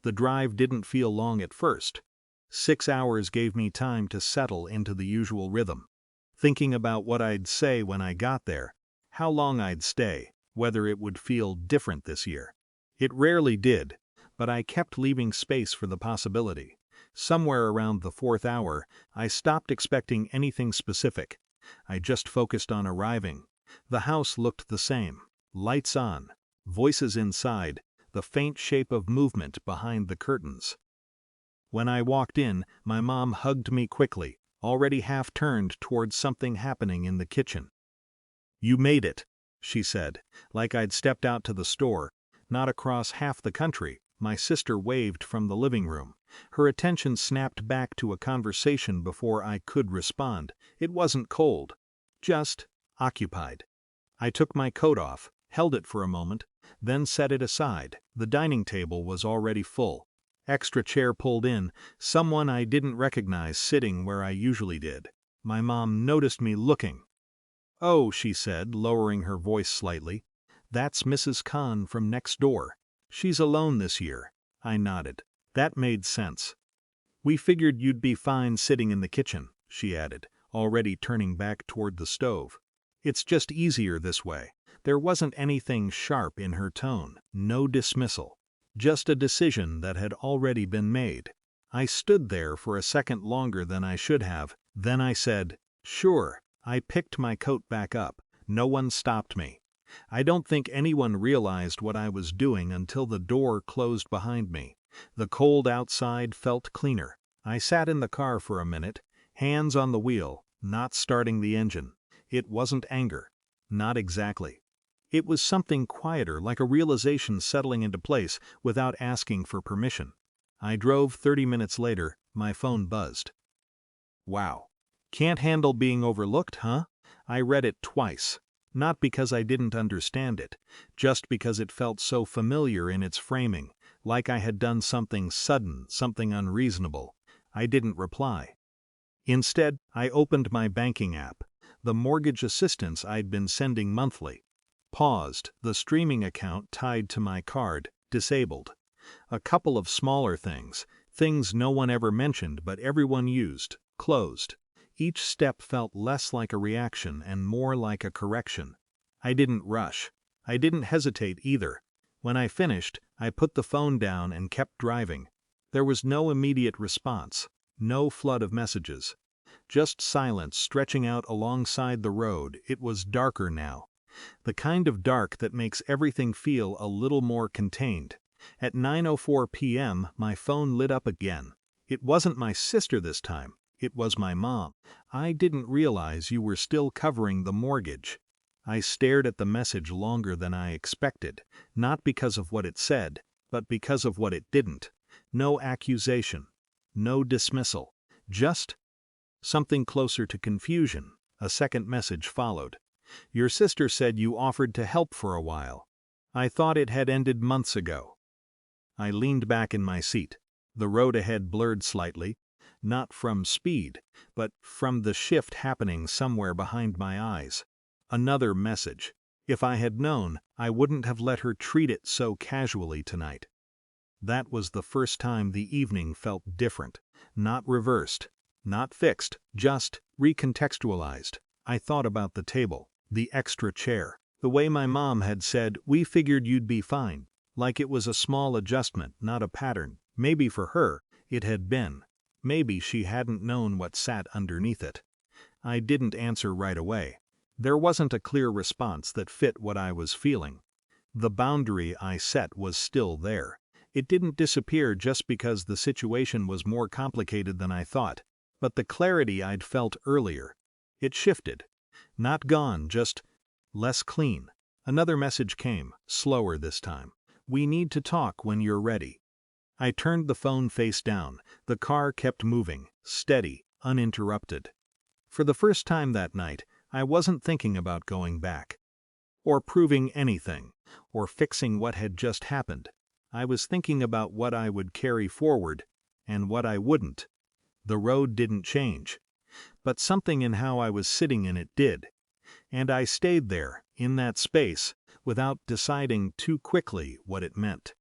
The drive didn't feel long at first. 6 hours gave me time to settle into the usual rhythm. Thinking about what I'd say when I got there, how long I'd stay, whether it would feel different this year. It rarely did, but I kept leaving space for the possibility. Somewhere around the 4th hour, I stopped expecting anything specific. I just focused on arriving. The house looked the same. Lights on, voices inside, the faint shape of movement behind the curtains. When I walked in, my mom hugged me quickly, already half-turned towards something happening in the kitchen. "You made it," she said, like I'd stepped out to the store, not across half the country. My sister waved from the living room. Her attention snapped back to a conversation before I could respond. It wasn't cold, just occupied. I took my coat off, held it for a moment, then set it aside. The dining table was already full. Extra chair pulled in, someone I didn't recognize sitting where I usually did. My mom noticed me looking. "Oh," she said, lowering her voice slightly. "That's Mrs. Khan from next door. She's alone this year." I nodded. That made sense. "We figured you'd be fine sitting in the kitchen," she added, already turning back toward the stove. "It's just easier this way." There wasn't anything sharp in her tone, no dismissal. Just a decision that had already been made. I stood there for a second longer than I should have, then I said, "Sure." I picked my coat back up. No one stopped me. I don't think anyone realized what I was doing until the door closed behind me. The cold outside felt cleaner. I sat in the car for a minute, hands on the wheel, not starting the engine. It wasn't anger. Not exactly. It was something quieter, like a realization settling into place without asking for permission. I drove. 30 minutes later, my phone buzzed. "Wow. Can't handle being overlooked, huh?" I read it twice. Not because I didn't understand it, just because it felt so familiar in its framing, like I had done something sudden, something unreasonable. I didn't reply. Instead, I opened my banking app, the mortgage assistance I'd been sending monthly. Paused, the streaming account tied to my card, disabled. A couple of smaller things no one ever mentioned but everyone used, closed. Each step felt less like a reaction and more like a correction. I didn't rush. I didn't hesitate either. When I finished, I put the phone down and kept driving. There was no immediate response, no flood of messages. Just silence stretching out alongside the road. It was darker now. The kind of dark that makes everything feel a little more contained. At 9:04 p.m., my phone lit up again. It wasn't my sister this time. It was my mom. "I didn't realize you were still covering the mortgage." I stared at the message longer than I expected, not because of what it said, but because of what it didn't. No accusation. No dismissal. Just something closer to confusion. A second message followed. "Your sister said you offered to help for a while. I thought it had ended months ago." I leaned back in my seat. The road ahead blurred slightly. Not from speed, but from the shift happening somewhere behind my eyes. Another message. If I had known, I wouldn't have let her treat it so casually tonight. That was the first time the evening felt different. Not reversed. Not fixed. Just recontextualized. I thought about the table. The extra chair. The way my mom had said, "We figured you'd be fine." Like it was a small adjustment, not a pattern. Maybe for her, it had been. Maybe she hadn't known what sat underneath it. I didn't answer right away. There wasn't a clear response that fit what I was feeling. The boundary I set was still there. It didn't disappear just because the situation was more complicated than I thought. But the clarity I'd felt earlier, it shifted. Not gone, just less clean. Another message came, slower this time. "We need to talk when you're ready." I turned the phone face down. The car kept moving, steady, uninterrupted. For the first time that night, I wasn't thinking about going back, or proving anything, or fixing what had just happened. I was thinking about what I would carry forward, and what I wouldn't. The road didn't change, but something in how I was sitting in it did. And I stayed there, in that space, without deciding too quickly what it meant.